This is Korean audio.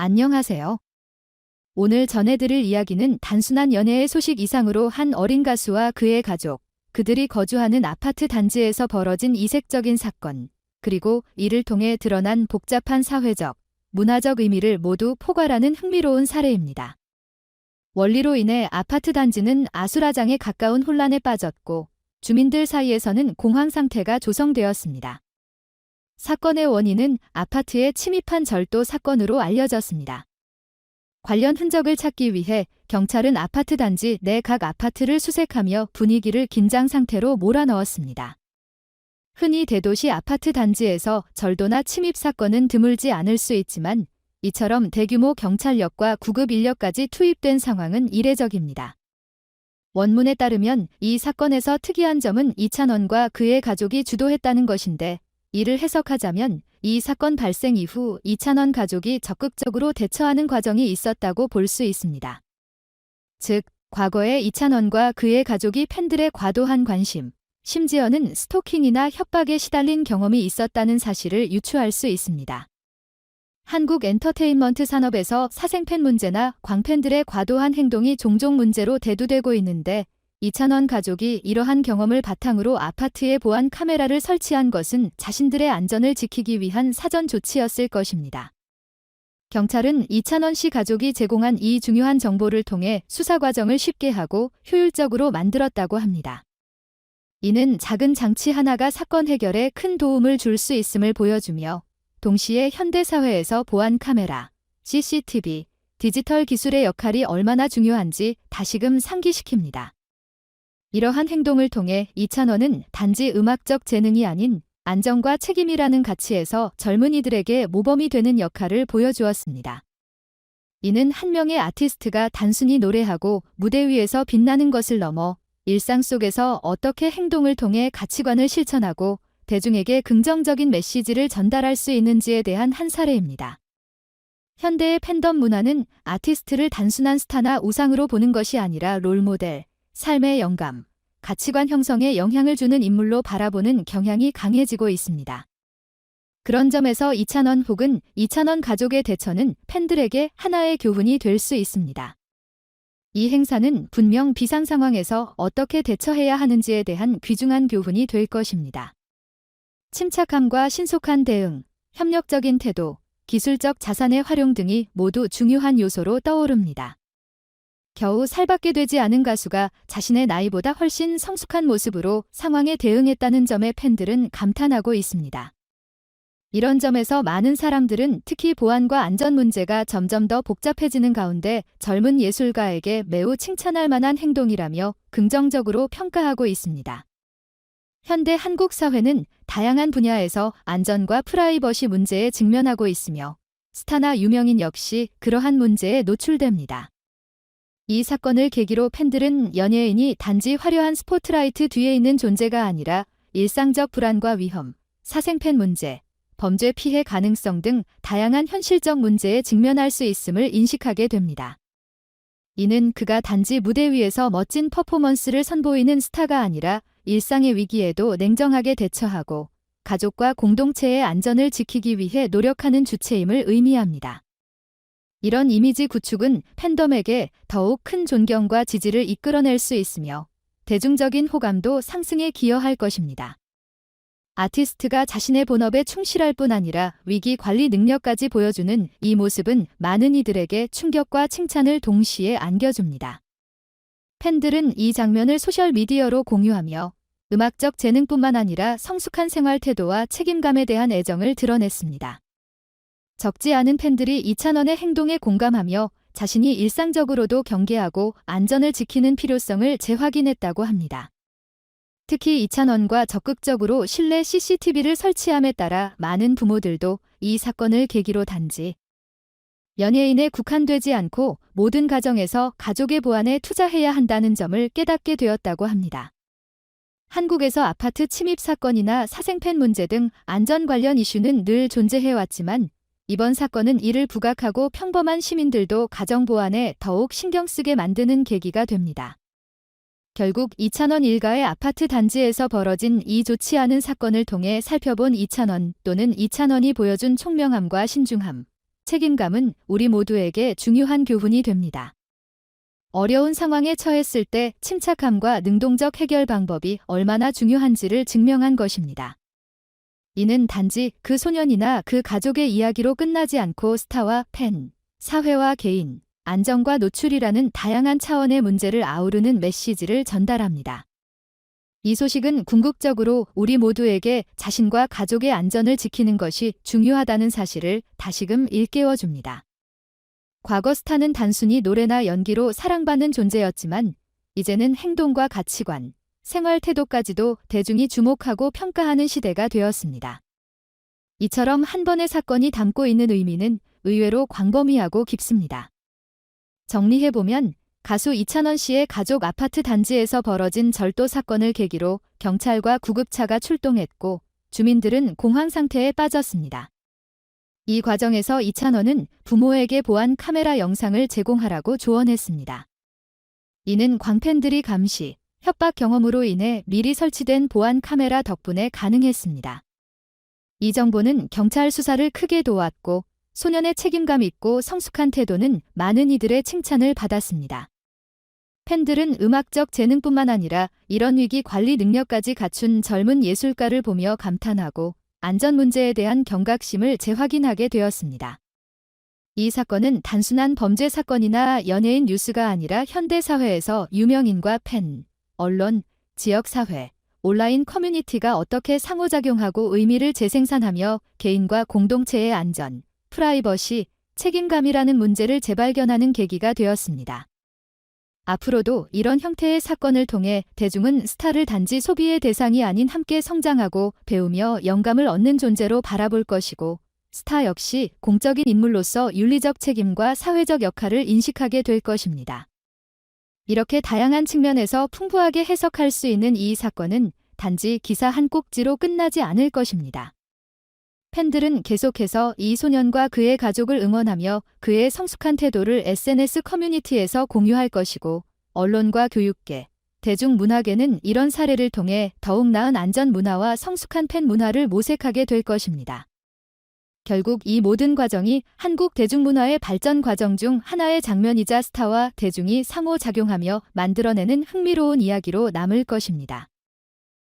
안녕하세요. 오늘 전해드릴 이야기는 단순한 연애의 소식 이상으로 한 어린 가수와 그의 가족, 그들이 거주하는 아파트 단지에서 벌어진 이색적인 사건, 그리고 이를 통해 드러난 복잡한 사회적, 문화적 의미를 모두 포괄하는 흥미로운 사례입니다. 원리로 인해 아파트 단지는 아수라장에 가까운 혼란에 빠졌고, 주민들 사이에서는 공황 상태가 조성되었습니다. 사건의 원인은 아파트에 침입한 절도 사건으로 알려졌습니다. 관련 흔적을 찾기 위해 경찰은 아파트 단지 내 각 아파트를 수색하며 분위기를 긴장 상태로 몰아넣었습니다. 흔히 대도시 아파트 단지에서 절도나 침입 사건은 드물지 않을 수 있지만 이처럼 대규모 경찰력과 구급 인력까지 투입된 상황은 이례적입니다. 원문에 따르면 이 사건에서 특이한 점은 이찬원과 그의 가족이 주도했다는 것인데, 이를 해석하자면 이 사건 발생 이후 이찬원 가족이 적극적으로 대처하는 과정이 있었다고 볼 수 있습니다. 즉, 과거에 이찬원과 그의 가족이 팬들의 과도한 관심, 심지어는 스토킹이나 협박에 시달린 경험이 있었다는 사실을 유추할 수 있습니다. 한국 엔터테인먼트 산업에서 사생팬 문제나 광팬들의 과도한 행동이 종종 문제로 대두되고 있는데, 이찬원 가족이 이러한 경험을 바탕으로 아파트에 보안 카메라를 설치한 것은 자신들의 안전을 지키기 위한 사전 조치였을 것입니다. 경찰은 이찬원 씨 가족이 제공한 이 중요한 정보를 통해 수사 과정을 쉽게 하고 효율적으로 만들었다고 합니다. 이는 작은 장치 하나가 사건 해결에 큰 도움을 줄 수 있음을 보여주며, 동시에 현대 사회에서 보안 카메라, CCTV, 디지털 기술의 역할이 얼마나 중요한지 다시금 상기시킵니다. 이러한 행동을 통해 이찬원은 단지 음악적 재능이 아닌 안정과 책임이라는 가치에서 젊은이들에게 모범이 되는 역할을 보여주었습니다. 이는 한 명의 아티스트가 단순히 노래하고 무대 위에서 빛나는 것을 넘어 일상 속에서 어떻게 행동을 통해 가치관을 실천하고 대중에게 긍정적인 메시지를 전달할 수 있는지에 대한 한 사례입니다. 현대의 팬덤 문화는 아티스트를 단순한 스타나 우상으로 보는 것이 아니라 롤모델, 삶의 영감, 가치관 형성에 영향을 주는 인물로 바라보는 경향이 강해지고 있습니다. 그런 점에서 이찬원 혹은 이찬원 가족의 대처는 팬들에게 하나의 교훈이 될 수 있습니다. 이 행사는 분명 비상 상황에서 어떻게 대처해야 하는지에 대한 귀중한 교훈이 될 것입니다. 침착함과 신속한 대응, 협력적인 태도, 기술적 자산의 활용 등이 모두 중요한 요소로 떠오릅니다. 겨우 살밖에 되지 않은 가수가 자신의 나이보다 훨씬 성숙한 모습으로 상황에 대응했다는 점에 팬들은 감탄하고 있습니다. 이런 점에서 많은 사람들은 특히 보안과 안전 문제가 점점 더 복잡해지는 가운데 젊은 예술가에게 매우 칭찬할 만한 행동이라며 긍정적으로 평가하고 있습니다. 현대 한국 사회는 다양한 분야에서 안전과 프라이버시 문제에 직면하고 있으며, 스타나 유명인 역시 그러한 문제에 노출됩니다. 이 사건을 계기로 팬들은 연예인이 단지 화려한 스포트라이트 뒤에 있는 존재가 아니라 일상적 불안과 위험, 사생팬 문제, 범죄 피해 가능성 등 다양한 현실적 문제에 직면할 수 있음을 인식하게 됩니다. 이는 그가 단지 무대 위에서 멋진 퍼포먼스를 선보이는 스타가 아니라 일상의 위기에도 냉정하게 대처하고 가족과 공동체의 안전을 지키기 위해 노력하는 주체임을 의미합니다. 이런 이미지 구축은 팬덤에게 더욱 큰 존경과 지지를 이끌어낼 수 있으며 대중적인 호감도 상승에 기여할 것입니다. 아티스트가 자신의 본업에 충실할 뿐 아니라 위기 관리 능력까지 보여주는 이 모습은 많은 이들에게 충격과 칭찬을 동시에 안겨줍니다. 팬들은 이 장면을 소셜미디어로 공유하며 음악적 재능뿐만 아니라 성숙한 생활 태도와 책임감에 대한 애정을 드러냈습니다. 적지 않은 팬들이 이찬원의 행동에 공감하며 자신이 일상적으로도 경계하고 안전을 지키는 필요성을 재확인했다고 합니다. 특히 이찬원과 적극적으로 실내 CCTV를 설치함에 따라 많은 부모들도 이 사건을 계기로 단지 연예인에 국한되지 않고 모든 가정에서 가족의 보안에 투자해야 한다는 점을 깨닫게 되었다고 합니다. 한국에서 아파트 침입 사건이나 사생팬 문제 등 안전 관련 이슈는 늘 존재해왔지만 이번 사건은 이를 부각하고 평범한 시민들도 가정 보안에 더욱 신경 쓰게 만드는 계기가 됩니다. 결국 이찬원 일가의 아파트 단지에서 벌어진 이 좋지 않은 사건을 통해 살펴본 이찬원 또는 이찬원이 보여준 총명함과 신중함, 책임감은 우리 모두에게 중요한 교훈이 됩니다. 어려운 상황에 처했을 때 침착함과 능동적 해결 방법이 얼마나 중요한지를 증명한 것입니다. 이는 단지 그 소년이나 그 가족의 이야기로 끝나지 않고 스타와 팬, 사회와 개인, 안정과 노출이라는 다양한 차원의 문제를 아우르는 메시지를 전달합니다. 이 소식은 궁극적으로 우리 모두에게 자신과 가족의 안전을 지키는 것이 중요하다는 사실을 다시금 일깨워줍니다. 과거 스타는 단순히 노래나 연기로 사랑받는 존재였지만 이제는 행동과 가치관, 생활 태도까지도 대중이 주목하고 평가하는 시대가 되었습니다. 이처럼 한 번의 사건이 담고 있는 의미는 의외로 광범위하고 깊습니다. 정리해보면 가수 이찬원 씨의 가족 아파트 단지에서 벌어진 절도 사건을 계기로 경찰과 구급차가 출동했고 주민들은 공황 상태에 빠졌습니다. 이 과정에서 이찬원은 부모에게 보안 카메라 영상을 제공하라고 조언했습니다. 이는 광팬들이 감시, 협박 경험으로 인해 미리 설치된 보안 카메라 덕분에 가능했습니다. 이 정보는 경찰 수사를 크게 도왔고 소년의 책임감 있고 성숙한 태도는 많은 이들의 칭찬을 받았습니다. 팬들은 음악적 재능뿐만 아니라 이런 위기 관리 능력까지 갖춘 젊은 예술가를 보며 감탄하고 안전 문제에 대한 경각심을 재확인하게 되었습니다. 이 사건은 단순한 범죄 사건이나 연예인 뉴스가 아니라 현대 사회에서 유명인과 팬, 언론, 지역사회, 온라인 커뮤니티가 어떻게 상호작용하고 의미를 재생산하며 개인과 공동체의 안전, 프라이버시, 책임감이라는 문제를 재발견하는 계기가 되었습니다. 앞으로도 이런 형태의 사건을 통해 대중은 스타를 단지 소비의 대상이 아닌 함께 성장하고 배우며 영감을 얻는 존재로 바라볼 것이고 스타 역시 공적인 인물로서 윤리적 책임과 사회적 역할을 인식하게 될 것입니다. 이렇게 다양한 측면에서 풍부하게 해석할 수 있는 이 사건은 단지 기사 한 꼭지로 끝나지 않을 것입니다. 팬들은 계속해서 이 소년과 그의 가족을 응원하며 그의 성숙한 태도를 SNS 커뮤니티에서 공유할 것이고 언론과 교육계, 대중문화계는 이런 사례를 통해 더욱 나은 안전 문화와 성숙한 팬 문화를 모색하게 될 것입니다. 결국 이 모든 과정이 한국 대중문화의 발전 과정 중 하나의 장면이자 스타와 대중이 상호작용하며 만들어내는 흥미로운 이야기로 남을 것입니다.